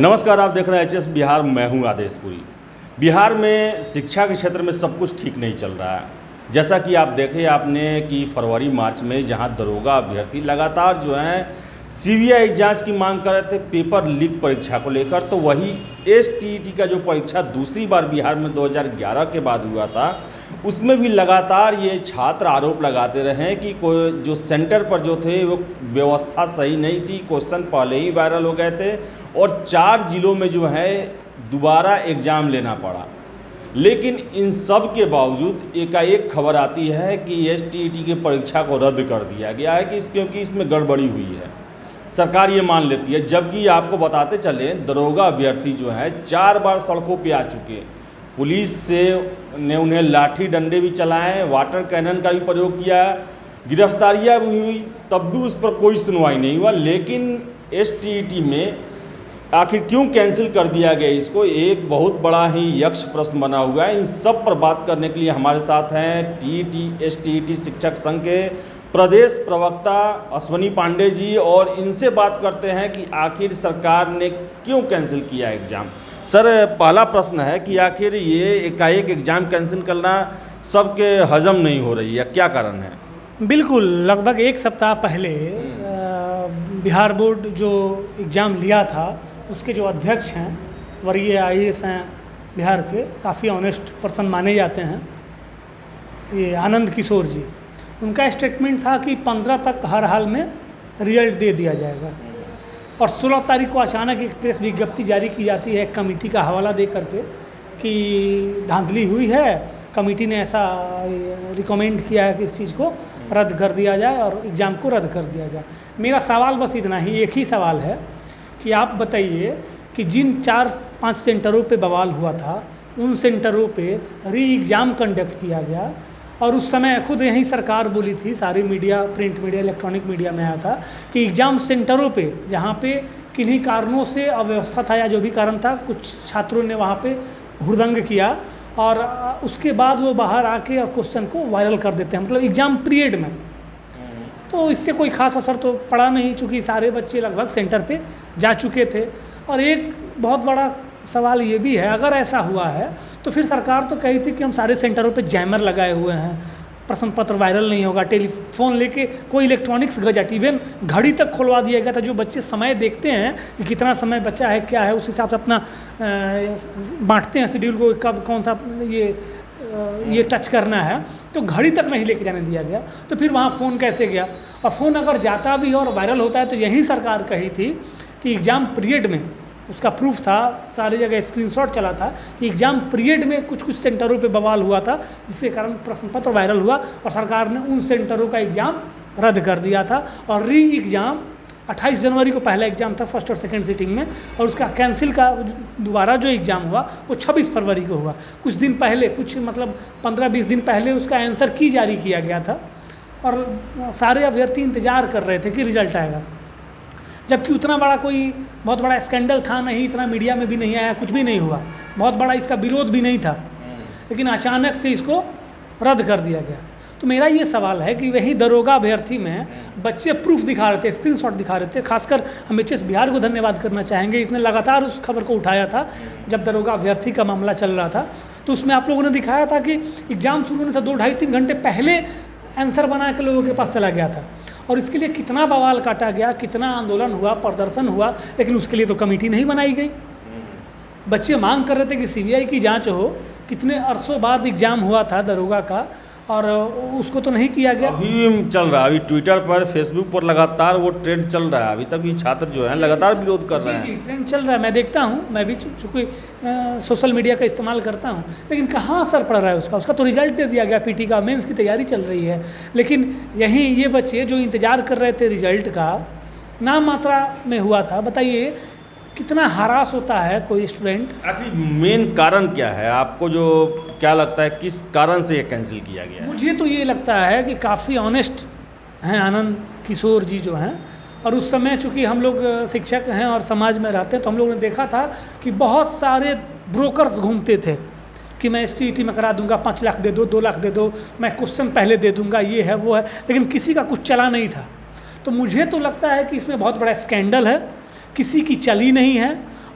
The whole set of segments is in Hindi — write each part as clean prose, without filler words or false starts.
नमस्कार, आप देख रहे हैं एचएस बिहार। मैं हूं आदेशपुरी। बिहार में शिक्षा के क्षेत्र में सब कुछ ठीक नहीं चल रहा है। जैसा कि आप देखे आपने कि फरवरी मार्च में जहां दरोगा अभ्यर्थी लगातार जो है सीबीआई जांच की मांग कर रहे थे पेपर लीक परीक्षा को लेकर, तो वही एसटीईटी का जो परीक्षा दूसरी बार बिहार में 2011 के बाद हुआ था, उसमें भी लगातार ये छात्र आरोप लगाते रहे कि कोई जो सेंटर पर जो थे वो व्यवस्था सही नहीं थी। क्वेश्चन पहले ही वायरल हो गए थे और 4 जिलों में जो है दोबारा एग्ज़ाम लेना पड़ा। लेकिन इन सब के बावजूद एकाएक खबर आती है कि एसटीईटी की परीक्षा को रद्द कर दिया गया है क्योंकि इसमें गड़बड़ी हुई है। सरकार ये मान लेती है, जबकि आपको बताते चले दरोगा अभ्यर्थी जो है 4 बार सड़कों पे आ चुके। पुलिस से ने उन्हें लाठी डंडे भी चलाए, वाटर कैनन का भी प्रयोग किया, गिरफ्तारियां भी हुई, तब भी उस पर कोई सुनवाई नहीं हुआ। लेकिन एसटीईटी में आखिर क्यों कैंसिल कर दिया गया, इसको एक बहुत बड़ा ही यक्ष प्रश्न बना हुआ है। इन सब पर बात करने के लिए हमारे साथ हैं टीईटी एसटीईटी शिक्षक संघ के प्रदेश प्रवक्ता अश्वनी पांडे जी, और इनसे बात करते हैं कि आखिर सरकार ने क्यों कैंसिल किया एग्ज़ाम। सर, पहला प्रश्न है कि आखिर ये एकाएक एग्ज़ाम कैंसिल करना सबके हजम नहीं हो रही है, क्या कारण है? बिल्कुल, लगभग 1 सप्ताह पहले बिहार बोर्ड जो एग्ज़ाम लिया था उसके जो अध्यक्ष हैं, वरीय आईएएस हैं बिहार के, काफ़ी ऑनेस्ट पर्सन माने जाते हैं, ये आनंद किशोर जी, उनका स्टेटमेंट था कि 15 तक हर हाल में रिजल्ट दे दिया जाएगा। और 16 तारीख को अचानक एक प्रेस विज्ञप्ति जारी की जाती है एक कमेटी का हवाला दे करके कि धांधली हुई है, कमेटी ने ऐसा रिकमेंड किया है कि इस चीज़ को रद्द कर दिया जाए और एग्ज़ाम को रद्द कर दिया जाए। मेरा सवाल बस इतना ही, एक ही सवाल है कि आप बताइए कि जिन 4-5 सेंटरों पे बवाल हुआ था उन सेंटरों पे री एग्ज़ाम कंडक्ट किया गया, और उस समय खुद यही सरकार बोली थी, सारी media, print media, electronic media में आया था कि एग्ज़ाम सेंटरों पे जहाँ पे किन्हीं कारणों से अव्यवस्था था या जो भी कारण था, कुछ छात्रों ने वहाँ पे हुड़दंग किया और उसके बाद वो बाहर आके और क्वेश्चन को वायरल कर देते हैं, मतलब एग्ज़ाम पीरियड में। तो इससे कोई ख़ास असर तो पड़ा नहीं, चूँकि सारे बच्चे लगभग सेंटर पे जा चुके थे। और एक बहुत बड़ा सवाल ये भी है, अगर ऐसा हुआ है तो फिर सरकार तो कही थी कि हम सारे सेंटरों पे जैमर लगाए हुए हैं, प्रश्न पत्र वायरल नहीं होगा, टेलीफोन लेके कोई इलेक्ट्रॉनिक्स गजट, इवन घड़ी तक खुलवा दिया गया था। जो बच्चे समय देखते हैं कि कितना समय बचा है, क्या है, उस हिसाब से अपना बांटते हैं शेड्यूल को, कब कौन सा ये टच करना है, तो घड़ी तक नहीं लेके जाने दिया गया। तो फिर वहाँ फ़ोन कैसे गया? और फ़ोन अगर जाता भी है और वायरल होता है तो यही सरकार कही थी कि एग्ज़ाम पीरियड में, उसका प्रूफ था, सारी जगह स्क्रीनशॉट चला था कि एग्ज़ाम पीरियड में कुछ सेंटरों पे बवाल हुआ था, जिसके कारण प्रश्न पत्र वायरल हुआ और सरकार ने उन सेंटरों का एग्ज़ाम रद्द कर दिया था। और री एग्ज़ाम 28 जनवरी को पहला एग्ज़ाम था फर्स्ट और सेकंड सिटिंग में, और उसका कैंसिल का दोबारा जो एग्ज़ाम हुआ वो 26 फरवरी को हुआ। कुछ दिन पहले, कुछ मतलब 15-20 दिन पहले उसका आंसर की जारी किया गया था और सारे अभ्यर्थी इंतज़ार कर रहे थे कि रिजल्ट आएगा, जबकि उतना बड़ा कोई बहुत बड़ा स्कैंडल था नहीं, इतना मीडिया में भी नहीं आया, कुछ भी नहीं हुआ, बहुत बड़ा इसका विरोध भी नहीं था, लेकिन अचानक से इसको रद्द कर दिया गया। तो मेरा ये सवाल है कि वही दरोगा अभ्यर्थी में बच्चे प्रूफ दिखा रहे थे, स्क्रीनशॉट दिखा रहे थे। खासकर हम एचएस बिहार को धन्यवाद करना चाहेंगे, इसने लगातार उस खबर को उठाया था जब दरोगा अभ्यर्थी का मामला चल रहा था। तो उसमें आप लोगों ने दिखाया था कि एग्ज़ाम शुरू होने से 2-2.5-3 घंटे पहले आंसर बना के लोगों के पास चला गया था, और इसके लिए कितना बवाल काटा गया, कितना आंदोलन हुआ, प्रदर्शन हुआ, लेकिन उसके लिए तो कमेटी नहीं बनाई गई। बच्चे मांग कर रहे थे कि सीबीआई की जांच हो, कितने अरसों बाद एग्ज़ाम हुआ था दरोगा का, और उसको तो नहीं किया गया। अभी चल रहा है, अभी ट्विटर पर, फेसबुक पर लगातार वो ट्रेंड चल रहा है, अभी तक भी छात्र जो है लगातार विरोध कर रहे हैं। जी, ट्रेंड चल रहा है, मैं देखता हूँ, मैं भी चूँकि सोशल मीडिया का इस्तेमाल करता हूँ, लेकिन कहाँ असर पड़ रहा है उसका तो रिजल्ट दे दिया गया, पीटी का, मेंस की तैयारी चल रही है। लेकिन यहीं ये बच्चे जो इंतज़ार कर रहे थे रिजल्ट का, नाम मात्रा में हुआ था। बताइए कितना हरास होता है कोई स्टूडेंट। आखिर मेन कारण क्या है आपको, जो क्या लगता है किस कारण से ये कैंसिल किया गया है? मुझे तो ये लगता है कि काफ़ी ऑनेस्ट हैं आनंद किशोर जी जो हैं, और उस समय चूँकि हम लोग शिक्षक हैं और समाज में रहते हैं, तो हम लोगों ने देखा था कि बहुत सारे ब्रोकर्स घूमते थे कि मैं एसटीईटी में करा दूंगा, 5 लाख दे दो, 2 लाख दे दो, मैं क्वेश्चन पहले दे दूंगा, ये है वो है, लेकिन किसी का कुछ चला नहीं था। तो मुझे तो लगता है कि इसमें बहुत बड़ा स्कैंडल है, किसी की चली नहीं है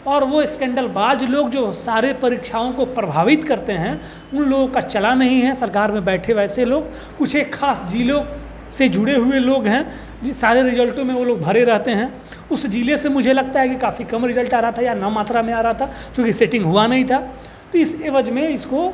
और वो स्कैंडलबाज लोग जो सारे परीक्षाओं को प्रभावित करते हैं, उन लोगों का चला नहीं है। सरकार में बैठे वैसे लोग, कुछ एक खास जिलों से जुड़े हुए लोग हैं, सारे रिजल्टों में वो लोग भरे रहते हैं। उस जिले से मुझे लगता है कि काफ़ी कम रिजल्ट आ रहा था या ना मात्रा में आ रहा था, क्योंकि सेटिंग हुआ नहीं था। तो इस एवज में इसको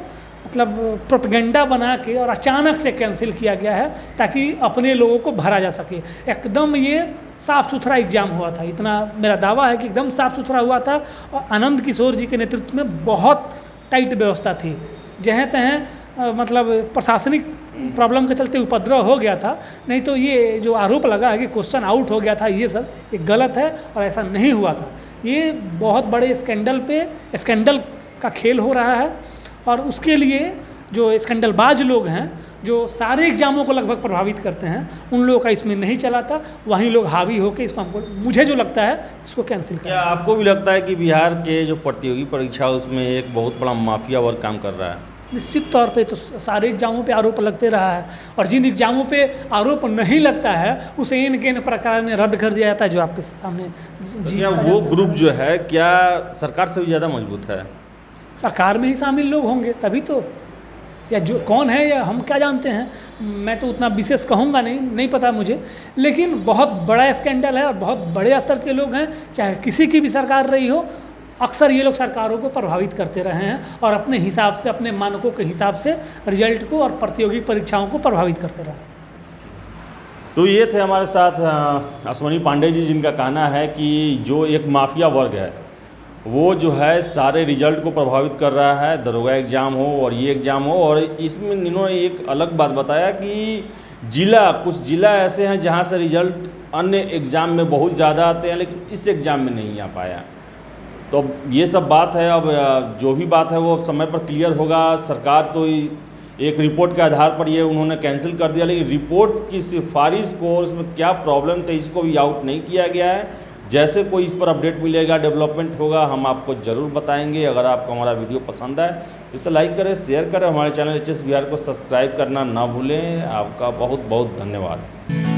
मतलब प्रोपेगेंडा बना के और अचानक से कैंसिल किया गया है, ताकि अपने लोगों को भरा जा सके। एकदम ये साफ़ सुथरा एग्ज़ाम हुआ था, इतना मेरा दावा है कि एकदम साफ़ सुथरा हुआ था। और आनंद किशोर जी के नेतृत्व में बहुत टाइट व्यवस्था थी। जहाँ तहाँ मतलब प्रशासनिक प्रॉब्लम के चलते उपद्रव हो गया था, नहीं तो ये जो आरोप लगा है कि क्वेश्चन आउट हो गया था, ये सब ये गलत है और ऐसा नहीं हुआ था। ये बहुत बड़े स्कैंडल का खेल हो रहा है, और उसके लिए जो स्कैंडलबाज लोग हैं, जो सारे एग्जामों को लगभग प्रभावित करते हैं, उन लोगों का इसमें नहीं चला था। वहीं लोग हावी होकर इसको, हमको मुझे जो लगता है इसको कैंसिल कर। क्या आपको भी लगता है कि बिहार के जो प्रतियोगी परीक्षा उसमें एक बहुत बड़ा माफिया वर्ग काम कर रहा है? निश्चित तौर पे तो सारे एग्जामों पे आरोप लगते रहा है, और जिन एग्जामों पे आरोप नहीं लगता है उसे इन प्रकार में रद्द कर दिया जाता है, जो आपके सामने क्या वो ग्रुप जो है क्या सरकार से भी ज़्यादा मजबूत है? सरकार में ही शामिल लोग होंगे तभी तो, या जो कौन है या हम क्या जानते हैं, मैं तो उतना विशेष कहूँगा नहीं पता मुझे। लेकिन बहुत बड़ा स्कैंडल है और बहुत बड़े स्तर के लोग हैं, चाहे किसी की भी सरकार रही हो, अक्सर ये लोग सरकारों को प्रभावित करते रहे हैं और अपने हिसाब से, अपने मानकों के हिसाब से रिजल्ट को और प्रतियोगी परीक्षाओं को प्रभावित करते रहे। तो ये थे हमारे साथ अश्वनी पांडे जी, जिनका कहना है कि जो एक माफिया वर्ग है वो जो है सारे रिजल्ट को प्रभावित कर रहा है, दरोगा एग्ज़ाम हो और ये एग्ज़ाम हो। और इसमें इन्होंने एक अलग बात बताया कि कुछ ज़िला ऐसे हैं जहाँ से रिजल्ट अन्य एग्ज़ाम में बहुत ज़्यादा आते हैं, लेकिन इस एग्ज़ाम में नहीं आ पाया। तो अब ये सब बात है, अब जो भी बात है वो समय पर क्लियर होगा। सरकार तो एक रिपोर्ट के आधार पर ये उन्होंने कैंसिल कर दिया, लेकिन रिपोर्ट की सिफारिश को और उसमें क्या प्रॉब्लम थे इसको भी आउट नहीं किया गया है। जैसे कोई इस पर अपडेट मिलेगा, डेवलपमेंट होगा, हम आपको ज़रूर बताएंगे। अगर आपको हमारा वीडियो पसंद आए तो इसे लाइक करें, शेयर करें, हमारे चैनल HS बिहार को सब्सक्राइब करना ना भूलें। आपका बहुत बहुत धन्यवाद।